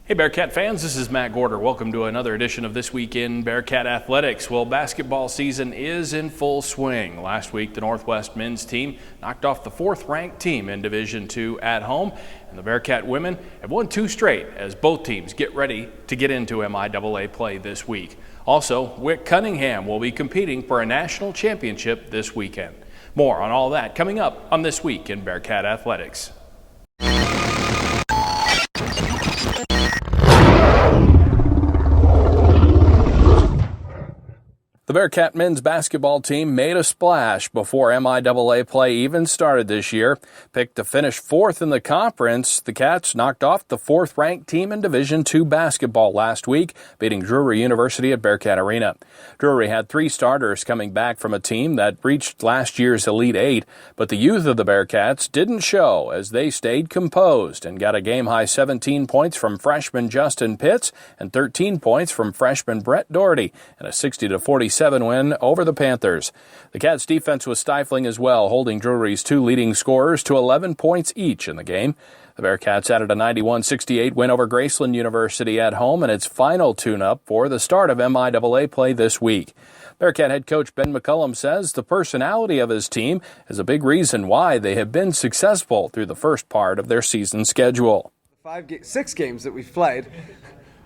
Hey Bearcat fans, this is Matt Gaarder. Welcome to another edition of This Week in Bearcat Athletics. Well, basketball season is in full swing. Last week, the Northwest men's team knocked off the fourth-ranked team in Division II at home, and the Bearcat women have won 2 straight as both teams get ready to get into MIAA play this week. Also, Wick Cunningham will be competing for a national championship this weekend. More on all that coming up on This Week in Bearcat Athletics. The Bearcat men's basketball team made a splash before MIAA play even started this year. Picked to finish 4th in the conference, the Cats knocked off the 4th-ranked team in Division II basketball last week, beating Drury University at Bearcat Arena. Drury had 3 starters coming back from a team that reached last year's Elite 8, but the youth of the Bearcats didn't show as they stayed composed and got a game-high 17 points from freshman Justin Pitts and 13 points from freshman Brett Doherty, and a 60-47 win over the Panthers. The Cats' defense was stifling as well, holding Drury's 2 leading scorers to 11 points each in the game. The Bearcats added a 91-68 win over Graceland University at home in its final tune-up for the start of MIAA play this week. Bearcat head coach Ben McCollum says the personality of his team is a big reason why they have been successful through the first part of their season schedule. 6 games that we've played,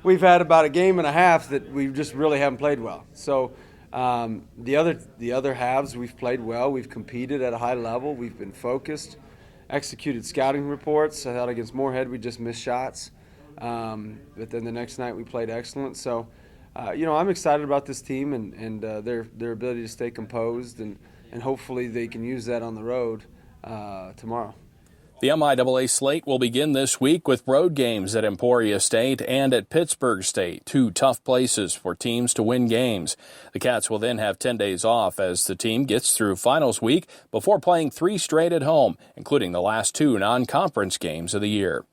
we've had about a game and a half that we just really haven't played well. So the other halves we've played well. We've competed at a high level. We've been focused, executed scouting reports. I thought against Moorhead we just missed shots, but then the next night we played excellent. So I'm excited about this team and their ability to stay composed, and hopefully they can use that on the road tomorrow. The MIAA slate will begin this week with road games at Emporia State and at Pittsburgh State, 2 tough places for teams to win games. The Cats will then have 10 days off as the team gets through finals week before playing 3 straight at home, including the last 2 non-conference games of the year.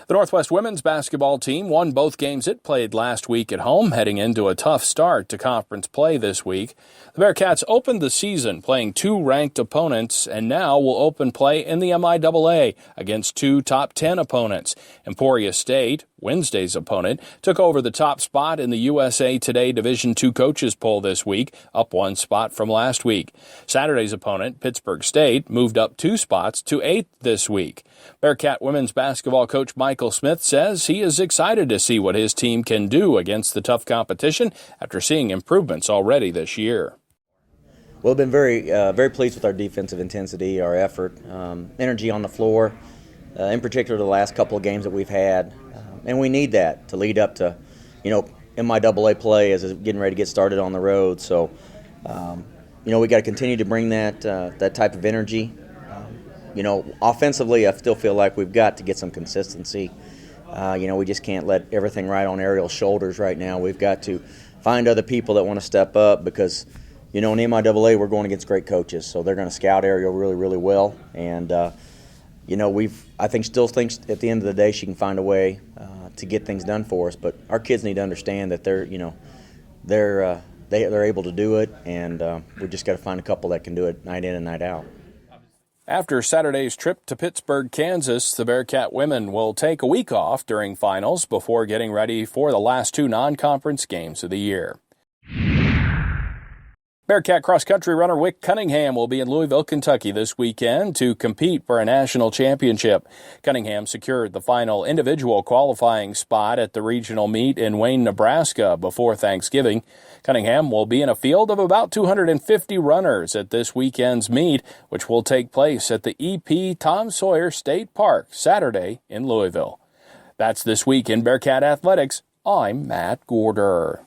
The Northwest women's basketball team won both games it played last week at home, heading into a tough start to conference play this week. The Bearcats opened the season playing 2 ranked opponents and now will open play in the MIAA against 2 top 10 opponents. Emporia State, Wednesday's opponent, took over the top spot in the USA Today Division II coaches poll this week, up 1 spot from last week. Saturday's opponent, Pittsburgh State, moved up 2 spots to 8th this week. Bearcat women's basketball coach Michael Smith says he is excited to see what his team can do against the tough competition after seeing improvements already this year. Well, I've been very pleased with our defensive intensity, our effort, energy on the floor, in particular the last couple of games that we've had. And we need that to lead up to, MIAA play as it's getting ready to get started on the road. So, we got to continue to bring that type of energy. Offensively, I still feel like we've got to get some consistency. We just can't let everything ride on Ariel's shoulders right now. We've got to find other people that want to step up because, in MIAA we're going against great coaches, so they're going to scout Ariel really, really well. And, I still think at the end of the day she can find a way to get things done for us. But our kids need to understand that they're able to do it, and we just got to find a couple that can do it night in and night out. After Saturday's trip to Pittsburgh, Kansas, the Bearcat women will take a week off during finals before getting ready for the last 2 non-conference games of the year. Bearcat cross-country runner Wick Cunningham will be in Louisville, Kentucky this weekend to compete for a national championship. Cunningham secured the final individual qualifying spot at the regional meet in Wayne, Nebraska before Thanksgiving. Cunningham will be in a field of about 250 runners at this weekend's meet, which will take place at the E.P. Tom Sawyer State Park Saturday in Louisville. That's This Week in Bearcat Athletics. I'm Matt Gaarder.